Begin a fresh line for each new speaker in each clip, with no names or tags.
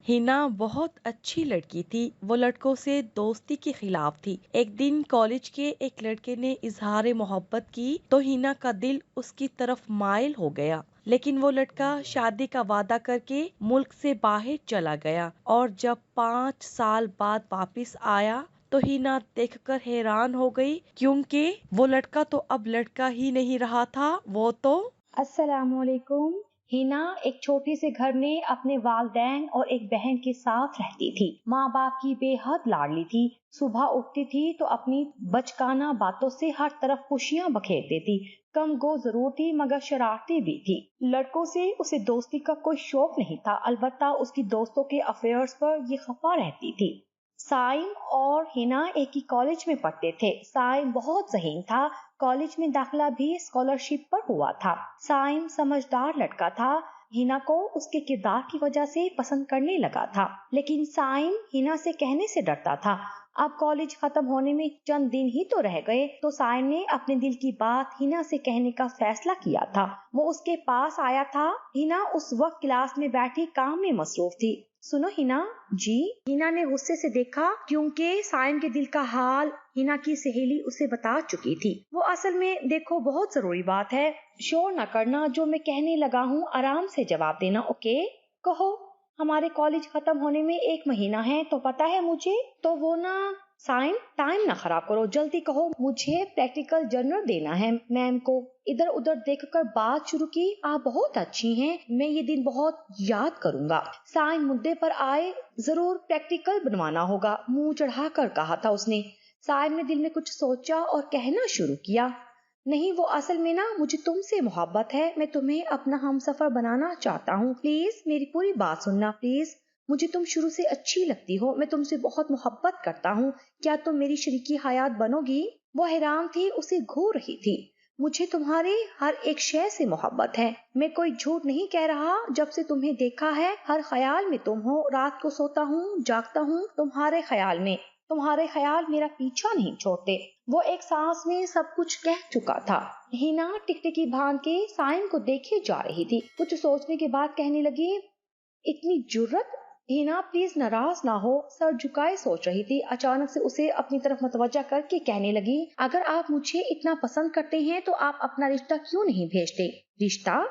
हिना बहुत अच्छी लड़की थी। वो लड़कों से दोस्ती के खिलाफ थी। एक दिन कॉलेज के एक लड़के ने इजहार मोहब्बत की तो हिना का दिल उसकी तरफ माइल हो गया। लेकिन वो लड़का शादी का वादा करके मुल्क से बाहर चला गया और जब 5 साल बाद वापस आया तो हिना देखकर हैरान हो गई, क्योंकि वो लड़का तो अब लड़का ही नहीं रहा था, वो तो
अस्सलामुअलैकुम। हिना एक छोटे से घर में अपने वालिदैन और एक बहन के साथ रहती थी। माँ बाप की बेहद लाडली थी। सुबह उठती थी तो अपनी बचकाना बातों से हर तरफ खुशियाँ बखेर देती। कम गो जरूर थी मगर शरारती भी थी। लड़कों से उसे दोस्ती का कोई शौक नहीं था, अलबत्ता उसकी दोस्तों के अफेयर्स पर ये खफा रहती थी। साइम और हिना एक ही कॉलेज में पढ़ते थे। साइम बहुत ज़हीन था। कॉलेज में दाखिला भी स्कॉलरशिप पर हुआ था। साइम समझदार लड़का था। हिना को उसके किरदार की वजह से पसंद करने लगा था, लेकिन साइम हिना से कहने से डरता था। अब कॉलेज खत्म होने में चंद दिन ही तो रह गए, तो साइम ने अपने दिल की बात हिना से कहने का फैसला किया था। वो उसके पास आया था। हिना उस वक्त क्लास में बैठी काम में मसरूफ थी। सुनो हिना जी। हिना ने गुस्से से देखा, क्योंकि साइम के दिल का हाल हिना की सहेली उसे बता चुकी थी। वो असल में देखो, बहुत जरूरी बात है, शोर न करना, जो मैं कहने लगा हूँ आराम से जवाब देना, ओके? कहो। हमारे कॉलेज खत्म होने में 1 महीना है, तो पता है मुझे। तो वो ना साइम, टाइम ना खराब करो, जल्दी कहो। मुझे प्रैक्टिकल जर्नल देना है मैम को। इधर उधर देखकर बात शुरू की। आप बहुत अच्छी हैं, मैं ये दिन बहुत याद करूंगा। साइम मुद्दे पर आए। जरूर प्रैक्टिकल बनवाना होगा, मुंह चढ़ाकर कहा था उसने। साइम ने दिल में कुछ सोचा और कहना शुरू किया, नहीं, वो असल में ना मुझे तुमसे मोहब्बत है। मैं तुम्हें अपना हमसफर बनाना चाहता हूँ। प्लीज मेरी पूरी बात सुनना, प्लीज। मुझे तुम शुरू से अच्छी लगती हो। मैं तुमसे बहुत मोहब्बत करता हूँ। क्या तुम मेरी शरीकी हयात बनोगी? वो हैरान थी, उसे घूर रही थी। मुझे तुम्हारे हर एक शय से मोहब्बत है। मैं कोई झूठ नहीं कह रहा। जब से तुम्हें देखा है, हर ख्याल में तुम हो। रात को सोता हूँ, जागता हूँ तुम्हारे ख्याल में। तुम्हारे ख्याल मेरा पीछा नहीं छोड़ते। वो एक सांस में सब कुछ कह चुका था। हिना टिकटिकी बांध के साइम को देखे जा रही थी। कुछ सोचने के बाद कहने लगी, इतनी जुर्रत? हिना प्लीज नाराज ना हो, सर झुकाए सोच रही थी। अचानक से उसे अपनी तरफ मतवज्जा करके कहने लगी, अगर आप मुझे इतना पसंद करते हैं तो आप अपना रिश्ता क्यों नहीं भेजते? रिश्ता?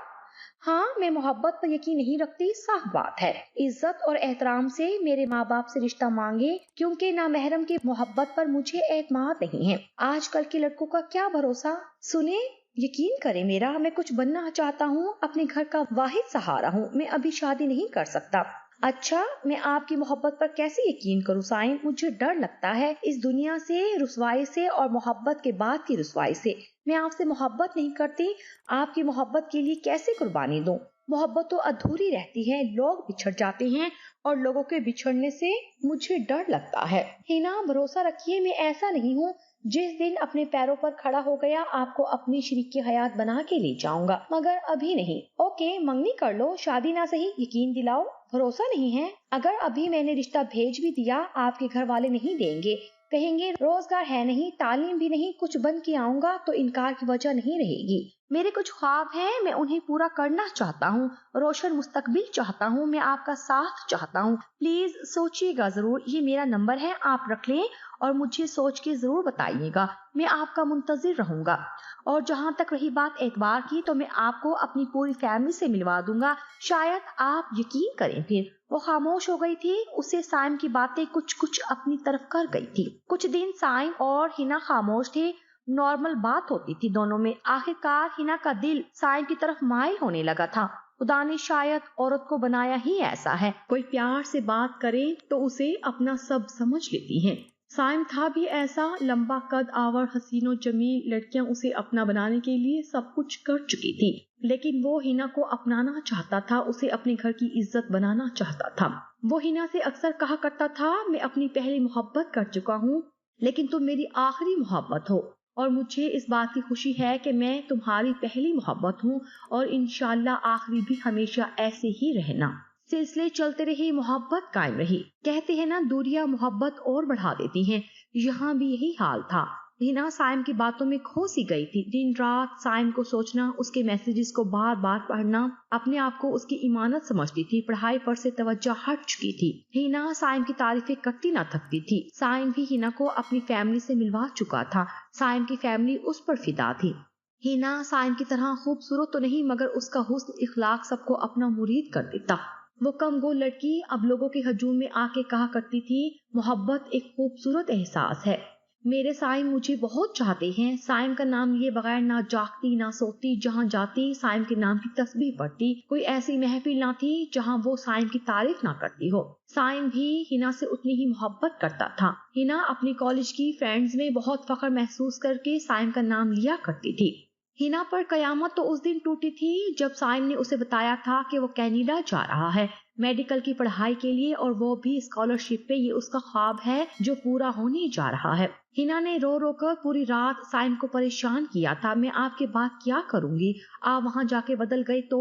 हाँ, मैं मोहब्बत पर यकीन नहीं रखती, साफ बात है। इज्जत और एहतराम से मेरे माँ बाप से रिश्ता मांगे, क्योंकि नामहरम की मोहब्बत पर मुझे एतमाद नहीं है। आजकल के लड़कों का क्या भरोसा। सुने, यकीन करें मेरा, मैं कुछ बनना चाहता हूँ। अपने घर का वाहिद सहारा हूँ। मैं अभी शादी नहीं कर सकता। अच्छा, मैं आपकी मोहब्बत पर कैसे यकीन करूँ साइम? मुझे डर लगता है इस दुनिया से, रुसवाई से, और मोहब्बत के बाद की रुसवाई से। मैं आपसे मोहब्बत नहीं करती। आपकी मोहब्बत के लिए कैसे कुर्बानी दूं? मोहब्बत तो अधूरी रहती है, लोग बिछड़ जाते हैं, और लोगों के बिछड़ने से मुझे डर लगता है। हिना, भरोसा रखिए, मैं ऐसा नहीं हूँ। जिस दिन अपने पैरों पर खड़ा हो गया, आपको अपनी शरीक की हयात बना के ले जाऊंगा, मगर अभी नहीं। ओके, मंगनी कर लो, शादी ना सही, यकीन दिलाओ। भरोसा नहीं है? अगर अभी मैंने रिश्ता भेज भी दिया, आपके घर वाले नहीं देंगे। कहेंगे रोजगार है नहीं, तालीम भी नहीं, कुछ बन के आऊंगा तो इनकार की वजह नहीं रहेगी। मेरे कुछ ख्वाब हैं, मैं उन्हें पूरा करना चाहता हूँ। रोशन मुस्तकबिल चाहता हूँ। मैं आपका साथ चाहता हूँ। प्लीज सोचिएगा जरूर। ये मेरा नंबर है, आप रख लें और मुझे सोच के जरूर बताइएगा। मैं आपका मुंतजिर रहूंगा। और जहाँ तक रही बात एतबार की, तो मैं आपको अपनी पूरी फैमिली से मिलवा दूंगा। शायद आप यकीन करें। फिर वो खामोश हो गई थी। उसे साइम की बातें कुछ कुछ अपनी तरफ कर गई थी। कुछ दिन साइम और हिना खामोश थे। नॉर्मल बात होती थी दोनों में। आखिरकार हिना का दिल साइम की तरफ माइल होने लगा था। खुदा ने शायद औरत को बनाया ही ऐसा है, कोई प्यार से बात करे तो उसे अपना सब समझ लेती है। साइम था भी ऐसा, लंबा कद, आवर, हसीनो जमील लड़कियां उसे अपना बनाने के लिए सब कुछ कर चुकी थी, लेकिन वो हिना को अपनाना चाहता था, उसे अपने घर की इज्जत बनाना चाहता था। वो हिना से अक्सर कहा करता था, मैं अपनी पहली मोहब्बत कर चुका हूँ, लेकिन तुम मेरी आखिरी मोहब्बत हो, और मुझे इस बात की खुशी है कि मैं तुम्हारी पहली मोहब्बत हूँ, और इंशाल्लाह आखिरी भी हमेशा ऐसे ही रहना। सिलसिले चलते रहे, मोहब्बत कायम रही। कहते हैं ना, दूरियां मोहब्बत और बढ़ा देती हैं। यहाँ भी यही हाल था। हिना साइम की बातों में खो सी गई थी। दिन रात साइम को सोचना, उसके मैसेजेस को बार बार पढ़ना, अपने आप को उसकी इमानत समझती थी। पढ़ाई पर से तवज्जो हट चुकी थी। हिना साइम की तारीफें करती ना थकती थी। साइम भी हिना को अपनी फैमिली से मिलवा चुका था। साइम की फैमिली उस पर फिदा थी। हिना साइम की तरह खूबसूरत तो नहीं, मगर उसका हुस्न इखलाक सबको अपना मुरीद कर देता। वो कम गो लड़की अब लोगों के हजूम में आके कहा करती थी, मोहब्बत एक खूबसूरत एहसास है। मेरे साइम मुझे बहुत चाहते हैं। साइम का नाम लिए बगैर ना जागती ना सोती, जहाँ जाती साइम के नाम की तस्बीह पढ़ती। कोई ऐसी महफिल ना थी जहाँ वो साइम की तारीफ ना करती हो। साइम भी हिना से उतनी ही मोहब्बत करता था। हिना अपनी कॉलेज की फ्रेंड्स में बहुत फख्र महसूस करके साइम का नाम लिया करती थी। हिना पर कयामत तो उस दिन टूटी थी जब साइम ने उसे बताया था कि वो कनाडा जा रहा है मेडिकल की पढ़ाई के लिए, और वो भी स्कॉलरशिप पे। ये उसका ख्वाब है जो पूरा होने जा रहा है। हिना ने रो रो कर पूरी रात साइम को परेशान किया था। मैं आपके बाद क्या करूंगी, आप वहां जाके बदल गए तो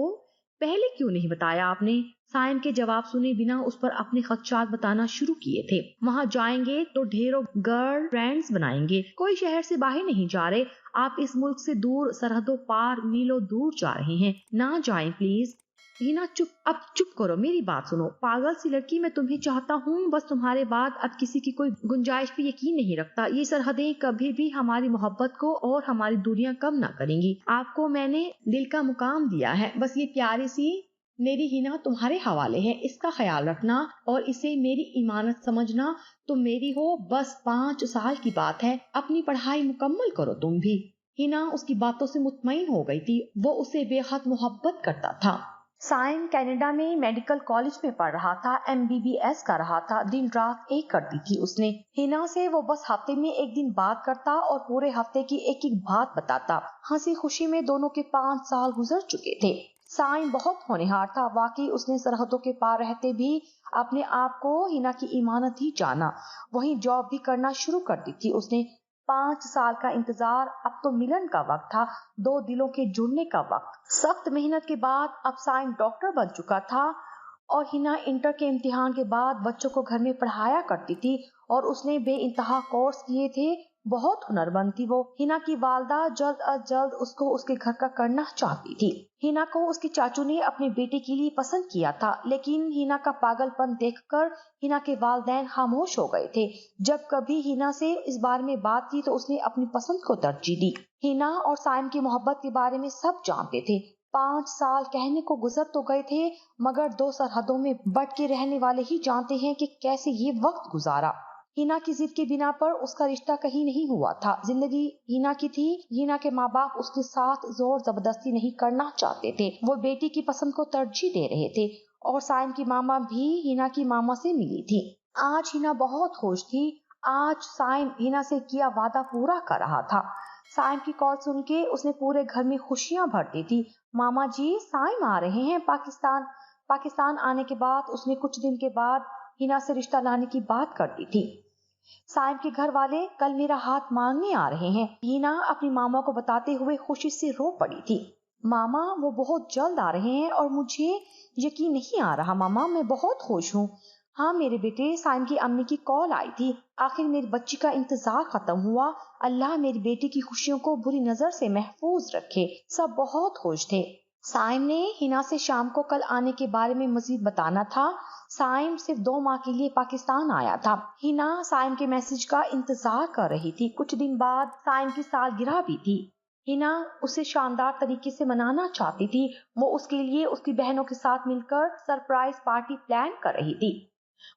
पहले क्यों नहीं बताया आपने? साइम के जवाब सुने बिना उस पर अपने खदशात बताना शुरू किए थे। वहां जाएंगे तो ढेरों गर्ल फ्रेंड्स बनाएंगे। कोई शहर से बाहर नहीं जा रहे, आप इस मुल्क से दूर, सरहदों पार, मीलों दूर जा रहे हैं। ना जाएं प्लीज। हिना अब चुप करो, मेरी बात सुनो। पागल सी लड़की, मैं तुम्हें चाहता हूँ, बस तुम्हारे बाद अब किसी की कोई गुंजाइश पे यकीन नहीं रखता। ये सरहदें कभी भी हमारी मोहब्बत को और हमारी दूरियां कम ना करेंगी। आपको मैंने दिल का मुकाम दिया है, बस ये प्यारी सी मेरी हिना तुम्हारे हवाले है। इसका ख्याल रखना और इसे मेरी इमानत समझना। तुम मेरी हो, बस 5 साल की बात है। अपनी पढ़ाई मुकम्मल करो तुम भी। हिना उसकी बातों से मुतमईन हो गई थी। वो उसे बेहद मोहब्बत करता था। साइम कनाडा में मेडिकल कॉलेज में पढ़ रहा था, MBBS कर रहा था। दिन रात एक करती थी उसने। हिना से वो बस हफ्ते में एक दिन बात करता और पूरे हफ्ते की एक एक बात बताता। हंसी खुशी में दोनों के 5 साल गुजर चुके थे। साइम बहुत होनहार था। वाकई उसने सरहदों के पार रहते भी अपने आप को हिना की इमानत ही जाना। वहीं जॉब भी करना शुरू कर दी थी उसने। 5 साल का इंतजार, अब तो मिलन का वक्त था, 2 दिलों के जुड़ने का वक्त। सख्त मेहनत के बाद अब साइम डॉक्टर बन चुका था और हिना इंटर के इम्तिहान के बाद बच्चों को घर में पढ़ाया करती थी और उसने बेइंतहा कोर्स किए थे। बहुत हुनरमंद थी वो। हिना की वालदा जल्द अज जल्द उसको उसके घर का करना चाहती थी। हिना को उसके चाचू ने अपने बेटे के लिए पसंद किया था, लेकिन हिना का पागलपन देखकर हिना के वालिदैन खामोश हो गए थे। जब कभी हिना से इस बारे में बात की तो उसने अपनी पसंद को तरजीह दी। हिना और साइम की मोहब्बत के बारे में सब जानते थे। 5 साल कहने को गुजर तो गए थे, मगर 2 सरहदों में बट के रहने वाले ही जानते हैं कि कैसे ये वक्त गुजारा। हिना की जिद के बिना पर उसका रिश्ता कहीं नहीं हुआ था। जिंदगी हिना की थी। हिना के माँ बाप उसके साथ जोर जबरदस्ती नहीं करना चाहते थे। वो बेटी की पसंद को तरजीह दे रहे थे और साइम की मामा भी हिना की मामा से मिली थी। आज हिना बहुत खुश थी। आज साइम हिना से किया वादा पूरा कर रहा था। साइम की कॉल सुन के उसने पूरे घर में खुशियां भर दी थी। मामा जी, साइम आ रहे हैं पाकिस्तान आने के बाद उसने कुछ दिन के बाद हिना से रिश्ता लाने की बात कर दी थी। साइम के घर वाले कल मेरा हाथ मांगने आ रहे हैं। हिना अपनी मामा को बताते हुए खुशी से रो पड़ी थी। मामा, वो बहुत जल्द आ रहे हैं और मुझे यकीन नहीं आ रहा। मामा, मैं बहुत खुश हूँ। हाँ मेरे बेटे, साइम की अम्मी की कॉल आई थी। आखिर मेरी बच्ची का इंतजार खत्म हुआ। अल्लाह मेरी बेटी की खुशियों को बुरी नजर से महफूज रखे। सब बहुत खुश थे। साइम ने हिना से शाम को कल आने के बारे में मजीद बताना था। साइम सिर्फ 2 माह के लिए पाकिस्तान आया था। हिना साइम के मैसेज का इंतजार कर रही थी। कुछ दिन बाद साइम की सालगिरह भी थी। हिना उसे शानदार तरीके से मनाना चाहती थी। वो उसके लिए उसकी बहनों के साथ मिलकर सरप्राइज पार्टी प्लान कर रही थी।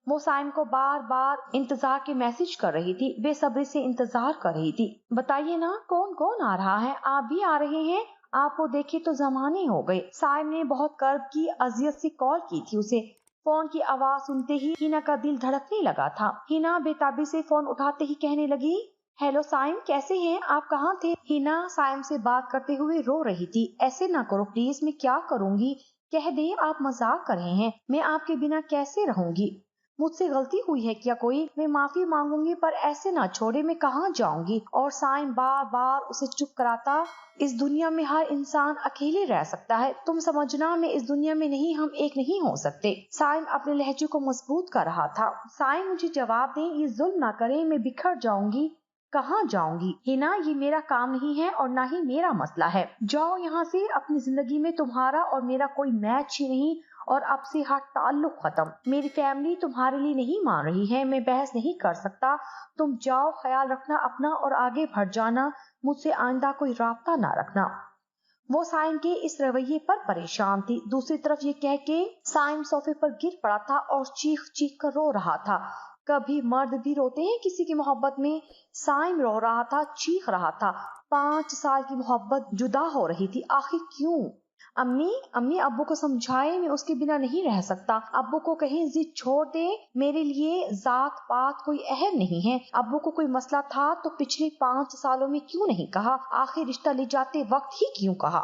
वो साइम को बार बार इंतजार के मैसेज कर रही थी, बेसब्री से इंतजार कर रही थी। बताइए ना, कौन कौन आ रहा है? आप भी आ रहे हैं? आपको देखे तो जमाने हो गए। साइम ने बहुत कर्ब की अजियत से कॉल की थी उसे। फोन की आवाज सुनते ही हिना का दिल धड़कने लगा था। हिना बेताबी से फोन उठाते ही कहने लगी, हेलो साइम, कैसे हैं आप? कहाँ थे? हिना साइम से बात करते हुए रो रही थी। ऐसे ना करो प्लीज, मैं क्या करूंगी? कह दे आप मजाक कर रहे हैं। मैं आपके बिना कैसे रहूंगी? मुझसे गलती हुई है क्या कोई? मैं माफी मांगूंगी, पर ऐसे ना छोड़े, मैं कहाँ जाऊंगी? और साइम बार बार उसे चुप कराता। इस दुनिया में हर इंसान अकेले रह सकता है। तुम समझना, मैं इस दुनिया में नहीं, हम एक नहीं हो सकते। साइम अपने लहजे को मजबूत कर रहा था। साइम, मुझे जवाब दें, ये जुल्म ना करें, मैं बिखर जाऊंगी। کہاں جاؤں گی؟ ہینا یہ میرا کام نہیں ہے اور نہ ہی میرا مسئلہ ہے، جاؤ یہاں سے، اپنی زندگی میں تمہارا اور میرا کوئی میچ ہی نہیں اور اب سے ہر تعلق ختم، میری فیملی تمہارے لیے نہیں مان رہی ہے، میں بحث نہیں کر سکتا، تم جاؤ، خیال رکھنا اپنا اور آگے بڑھ جانا، مجھ سے آئندہ کوئی رابطہ نہ رکھنا۔ وہ سائم کے اس رویے پر پریشان تھی۔ دوسری طرف یہ کہہ کے سائم صوفے پر گر پڑا تھا اور چیخ چیخ کر رو رہا تھا۔ کبھی مرد بھی روتے ہیں کسی کی محبت میں، سائم رو رہا تھا، چیخ رہا تھا۔ 5 سال کی محبت جدا ہو رہی تھی، آخر کیوں؟ امی ابو کو سمجھائے میں اس کے بنا نہیں رہ سکتا، ابو کو کہیں ضد چھوڑ دے، میرے لیے ذات پات کوئی اہم نہیں ہے، ابو کو کوئی مسئلہ تھا تو پچھلے 5 سالوں میں کیوں نہیں کہا، آخر رشتہ لے جاتے وقت ہی کیوں کہا؟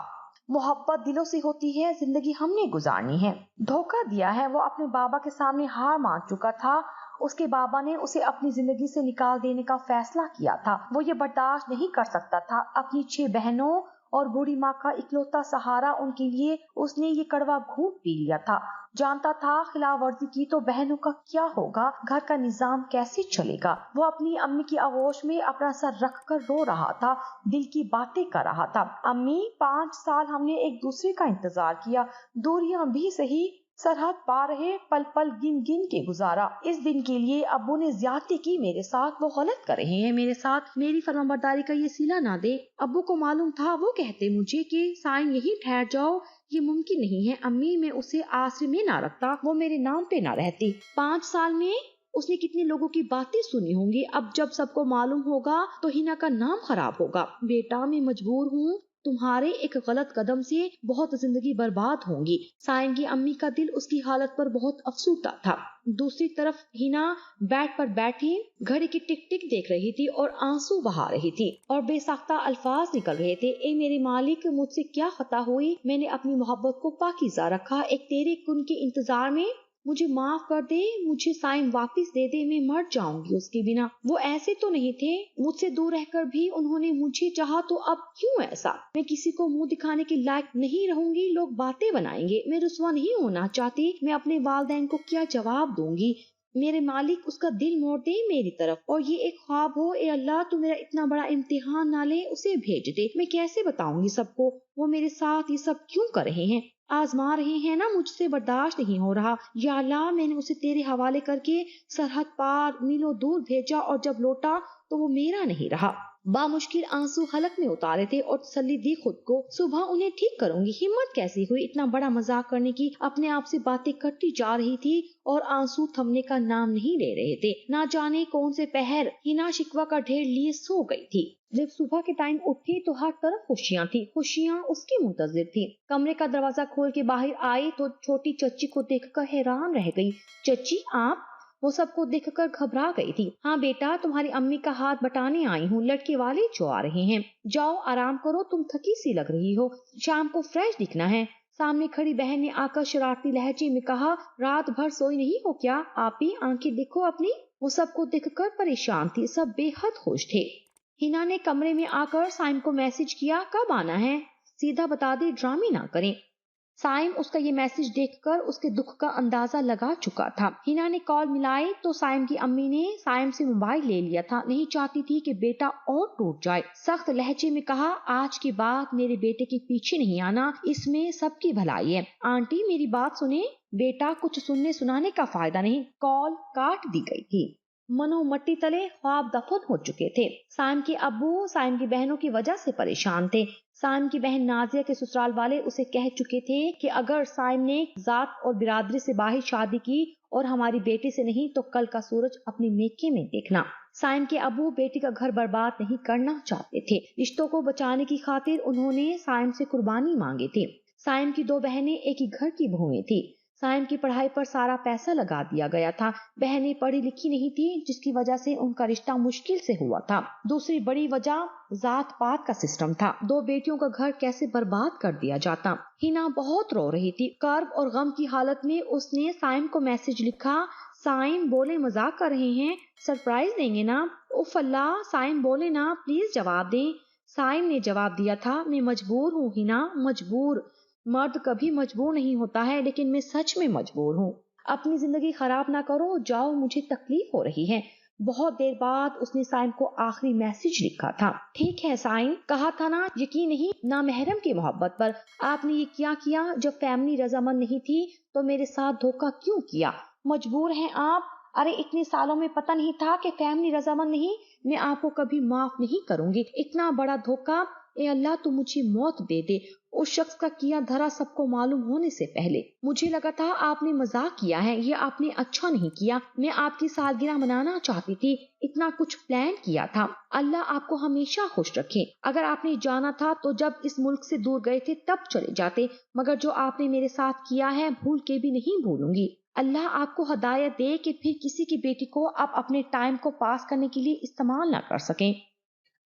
محبت دلوں سے ہوتی ہے، زندگی ہم نے گزارنی ہے۔ دھوکہ دیا ہے، وہ اپنے بابا کے سامنے ہار مان چکا تھا، اس کے بابا نے اسے اپنی زندگی سے نکال دینے کا فیصلہ کیا تھا، وہ یہ برداشت نہیں کر سکتا تھا، اپنی 6 بہنوں اور بوڑھی ماں کا اکلوتا سہارا ان کے لیے اس نے یہ کڑوا گھونٹ پی لیا تھا، جانتا تھا خلاف ورزی کی تو بہنوں کا کیا ہوگا، گھر کا نظام کیسے چلے گا۔ وہ اپنی امی کی آغوش میں اپنا سر رکھ کر رو رہا تھا، دل کی باتیں کر رہا تھا۔ امی 5 سال ہم نے ایک دوسرے کا انتظار کیا، دوریاں بھی سہی، سرحد پار رہے، پل پل گن گن کے گزارا، اس دن کے لیے ابو نے زیادتی کی میرے ساتھ، وہ غلط کر رہے ہیں میرے ساتھ، میری فرمانبرداری کا یہ صلہ نہ دے۔ ابو کو معلوم تھا، وہ کہتے مجھے کہ سائم یہی ٹھہر جاؤ، یہ ممکن نہیں ہے امی، میں اسے آسرے میں نہ رکھتا، وہ میرے نام پہ نہ رہتی۔ 5 سال میں اس نے کتنے لوگوں کی باتیں سنی ہوں گی، اب جب سب کو معلوم ہوگا تو ہینا کا نام خراب ہوگا۔ بیٹا میں مجبور ہوں، تمہارے ایک غلط قدم سے بہت زندگی برباد ہوں گی۔ سائم کی امی کا دل اس کی حالت پر بہت افسردہ تھا۔ دوسری طرف ہینا بیڈ پر بیٹھی گھڑی کی ٹک ٹک دیکھ رہی تھی اور آنسو بہا رہی تھی اور بے ساختہ الفاظ نکل رہے تھے، اے میرے مالک، مجھ سے کیا خطا ہوئی، میں نے اپنی محبت کو پاکیزہ رکھا، ایک تیرے کن کے انتظار میں، مجھے معاف کر دے، مجھے سائم واپس دے دے، میں مر جاؤں گی اس کے بنا۔ وہ ایسے تو نہیں تھے، مجھ سے دور رہ کر بھی انہوں نے مجھے چاہا، تو اب کیوں ایسا؟ میں کسی کو منہ دکھانے کے لائق نہیں رہوں گی، لوگ باتیں بنائیں گے، میں رسوا نہیں ہونا چاہتی، میں اپنے والدین کو کیا جواب دوں گی؟ میرے مالک اس کا دل موڑ دے میری طرف، اور یہ ایک خواب ہو، اے اللہ تو میرا اتنا بڑا امتحان نہ لے، اسے بھیج دے، میں کیسے بتاؤں گی سب کو، وہ میرے ساتھ یہ سب کیوں کر رہے ہیں، آزما رہے ہیں نا، مجھ سے برداشت نہیں ہو رہا، یا اللہ میں نے اسے تیرے حوالے کر کے سرحد پار میلوں دور بھیجا اور جب لوٹا تو وہ میرا نہیں رہا۔ بامشکل آنسو حلق میں اتارے تھے اور تسلی دی خود کو، صبح انہیں ٹھیک کروں گی، ہمت کیسی ہوئی اتنا بڑا مذاق کرنے کی، اپنے آپ سے باتیں کرتی جا رہی تھی اور آنسو تھمنے کا نام نہیں لے رہے تھے۔ نہ جانے کون سے پہر ہینا شکوہ کا ڈھیر لیے سو گئی تھی۔ جب صبح کے ٹائم اٹھی تو ہر طرف خوشیاں تھی، خوشیاں اس کی منتظر تھی۔ کمرے کا دروازہ کھول کے باہر آئی تو چھوٹی چچی کو دیکھ کر حیران رہ گئی۔ چچی آپ؟ وہ سب کو دیکھ کر گھبرا گئی تھی۔ ہاں بیٹا، تمہاری امی کا ہاتھ بٹانے آئی ہوں، لڑکے والے جو آ رہے ہیں، جاؤ آرام کرو، تم تھکی سی لگ رہی ہو، شام کو فریش دکھنا ہے۔ سامنے کھڑی بہن نے آ کر شرارتی لہجے میں کہا، رات بھر سوئی نہیں ہو کیا؟ آپ ہی آنکھیں دیکھو اپنی۔ وہ سب کو دیکھ کر پریشان تھی، سب بے حد خوش تھے۔ ہینا نے کمرے میں آ کر سائم کو میسج کیا، کب آنا ہے؟ سیدھا بتا دے، ڈرامے نہ کریں۔ سائم اس کا یہ میسج دیکھ کر اس کے دکھ کا اندازہ لگا چکا تھا۔ ہینا نے کال ملائی تو سائم کی امی نے سائم سے موبائل لے لیا تھا، نہیں چاہتی تھی کہ بیٹا اور ٹوٹ جائے۔ سخت لہجے میں کہا، آج کے بعد میرے بیٹے کے پیچھے نہیں آنا، اس میں سب کی بھلائی ہے۔ آنٹی میری بات سنیں، بیٹا کچھ سننے سنانے کا فائدہ نہیں۔ کال کاٹ دی گئی تھی۔ منو مٹی تلے خواب دفن ہو چکے تھے۔ سائم کے ابو سائم کی بہنوں کی وجہ سے پریشان تھے۔ سائم کی بہن نازیہ کے سسرال والے اسے کہہ چکے تھے کہ اگر سائم نے ذات اور برادری سے باہر شادی کی اور ہماری بیٹی سے نہیں تو کل کا سورج اپنے میکے میں دیکھنا۔ سائم کے ابو بیٹی کا گھر برباد نہیں کرنا چاہتے تھے، رشتوں کو بچانے کی خاطر انہوں نے سائم سے قربانی مانگی تھی۔ سائم کی 2 بہنیں ایک ہی گھر کی بہویں تھی۔ سائم کی پڑھائی پر سارا پیسہ لگا دیا گیا تھا، بہنیں پڑھی لکھی نہیں تھی جس کی وجہ سے ان کا رشتہ مشکل سے ہوا تھا۔ دوسری بڑی وجہ ذات پات کا سسٹم تھا، 2 بیٹیوں کا گھر کیسے برباد کر دیا جاتا۔ ہینا بہت رو رہی تھی، کرب اور غم کی حالت میں اس نے سائم کو میسج لکھا، سائم بولے مذاق کر رہے ہیں، سرپرائز دیں گے نا؟ اف اللہ، سائم بولے نا، پلیز جواب دیں۔ سائم نے جواب دیا تھا، میں مجبور ہوں ہینا، مجبور۔ مرد کبھی مجبور نہیں ہوتا ہے، لیکن میں سچ میں مجبور ہوں۔ اپنی زندگی خراب نہ کرو، جاؤ، مجھے تکلیف ہو رہی ہے۔ بہت دیر بعد اس نے سائم کو آخری میسج لکھا تھا، ٹھیک ہے سائم، کہا تھا نا یقین نہیں نامحرم کی محبت پر، آپ نے یہ کیا جب فیملی رضامند نہیں تھی تو میرے ساتھ دھوکہ کیوں کیا، مجبور ہیں آپ، ارے اتنے سالوں میں پتہ نہیں تھا کہ فیملی رضامند نہیں، میں آپ کو کبھی معاف نہیں کروں گی، اتنا بڑا دھوکہ، اے اللہ تو مجھے موت دے دے، اس شخص کا کیا دھرا سب کو معلوم ہونے سے پہلے، مجھے لگا تھا آپ نے مذاق کیا ہے، یہ آپ نے اچھا نہیں کیا، میں آپ کی سالگرہ منانا چاہتی تھی، اتنا کچھ پلان کیا تھا، اللہ آپ کو ہمیشہ خوش رکھے، اگر آپ نے جانا تھا تو جب اس ملک سے دور گئے تھے تب چلے جاتے، مگر جو آپ نے میرے ساتھ کیا ہے بھول کے بھی نہیں بھولوں گی، اللہ آپ کو ہدایت دے کہ پھر کسی کی بیٹی کو آپ اپنے ٹائم کو پاس کرنے کے لیے استعمال نہ کر سکیں،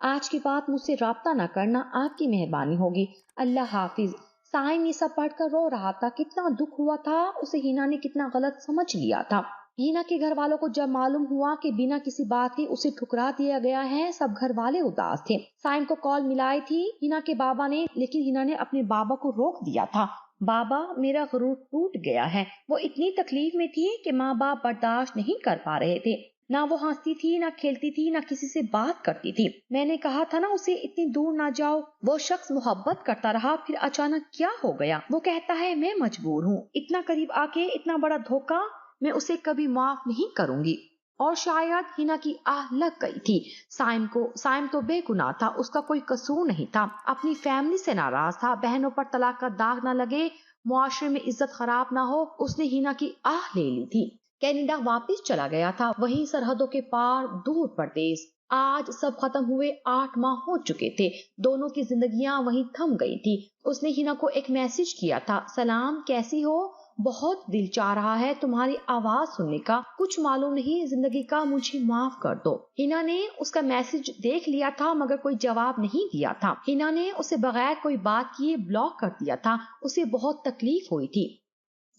آج کے بعد مجھ سے رابطہ نہ کرنا، آپ کی مہربانی ہوگی، اللہ حافظ۔ سائم یہ سب پڑھ کر رو رہا تھا، کتنا دکھ ہوا تھا اسے، ہینا نے کتنا غلط سمجھ لیا تھا۔ ہینا کے گھر والوں کو جب معلوم ہوا کہ بنا کسی بات کے اسے ٹھکرا دیا گیا ہے، سب گھر والے اداس تھے۔ سائم کو کال ملائی تھی ہینا کے بابا نے، لیکن ہینا نے اپنے بابا کو روک دیا تھا، بابا میرا غرور ٹوٹ گیا ہے، وہ اتنی تکلیف میں تھی کہ ماں باپ برداشت نہیں کر پا رہے تھے، نہ وہ ہنستی تھی، نہ کھیلتی تھی، نہ کسی سے بات کرتی تھی، میں نے کہا تھا نا اسے اتنی دور نہ جاؤ، وہ شخص محبت کرتا رہا، پھر اچانک کیا ہو گیا، وہ کہتا ہے میں مجبور ہوں، اتنا قریب آ کے اتنا بڑا دھوکہ، میں اسے کبھی معاف نہیں کروں گی، اور شاید ہینا کی آہ لگ گئی تھی، سائم تو بے گناہ تھا، اس کا کوئی قصور نہیں تھا، اپنی فیملی سے ناراض تھا، بہنوں پر طلاق کا داغ نہ لگے، معاشرے میں عزت خراب نہ ہو، اس نے ہینا کی آہ لے لی تھی، کینیڈا واپس چلا گیا تھا، وہیں سرحدوں کے پار دور پردیس، آج سب ختم ہوئے 8 ماہ ہو چکے تھے، دونوں کی زندگیاں وہیں تھم گئی تھی، اس نے ہینا کو ایک میسج کیا تھا، سلام کیسی ہو، بہت دل چاہ رہا ہے تمہاری آواز سننے کا، کچھ معلوم نہیں زندگی کا، مجھے معاف کر دو، ہینا نے اس کا میسج دیکھ لیا تھا مگر کوئی جواب نہیں دیا تھا، ہینا نے اسے بغیر کوئی بات کیے بلاک کر دیا تھا، اسے بہت تکلیف ہوئی تھی،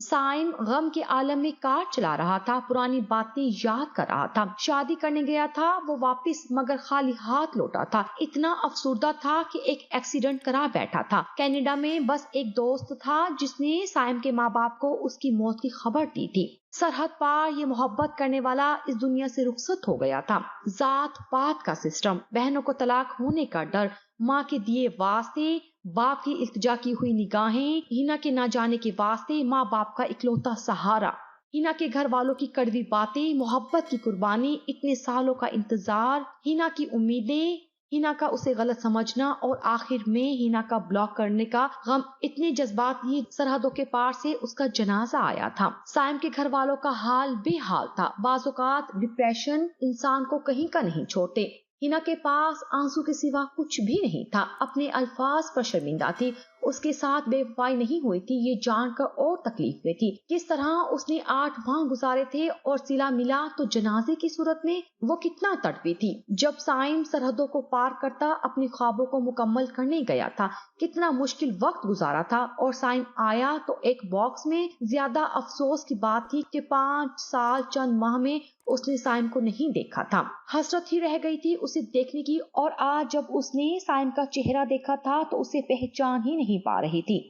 سائم غم کے عالم میں کار چلا رہا تھا، پرانی باتیں یاد کر رہا تھا، شادی کرنے گیا تھا وہ واپس مگر خالی ہاتھ لوٹا تھا، اتنا افسردہ تھا کہ ایک ایکسیڈنٹ کرا بیٹھا تھا، کینیڈا میں بس ایک دوست تھا جس نے سائم کے ماں باپ کو اس کی موت کی خبر دی تھی، سرحد پار یہ محبت کرنے والا اس دنیا سے رخصت ہو گیا تھا، ذات پات کا سسٹم، بہنوں کو طلاق ہونے کا ڈر، ماں کے دیے واسطے، باپ کی التجا کی ہوئی نگاہیں، ہینا کے نہ جانے کے واسطے، ماں باپ کا اکلوتا سہارا، ہینا کے گھر والوں کی کڑوی باتیں، محبت کی قربانی، اتنے سالوں کا انتظار، ہینا کی امیدیں، ہینا کا اسے غلط سمجھنا اور آخر میں ہینا کا بلاک کرنے کا غم، اتنے جذبات، یہ سرحدوں کے پار سے اس کا جنازہ آیا تھا، سائم کے گھر والوں کا حال بے حال تھا، بعض اوقات ڈپریشن انسان کو کہیں کا نہیں چھوڑتے، ہینا کے پاس آنسو کے سوا کچھ بھی نہیں تھا، اپنے الفاظ پر شرمندہ تھی، اس کے ساتھ بے وفائی نہیں ہوئی تھی، یہ جان کر اور تکلیف میں تھی، کس طرح اس نے 8 ماہ گزارے تھے اور صلہ ملا تو جنازے کی صورت میں، وہ کتنا تڑپی تھی، جب سائم سرحدوں کو پار کرتا اپنی خوابوں کو مکمل کرنے گیا تھا، کتنا مشکل وقت گزارا تھا، اور سائم آیا تو ایک باکس میں، زیادہ افسوس کی بات تھی کہ 5 سال چند ماہ میں اس نے سائم کو نہیں دیکھا تھا، حسرت ہی رہ گئی تھی اسے دیکھنے کی، اور آج جب اس نے سائم کا چہرہ دیکھا تھا تو اسے پہچان ہی نہیں پا رہی تھی،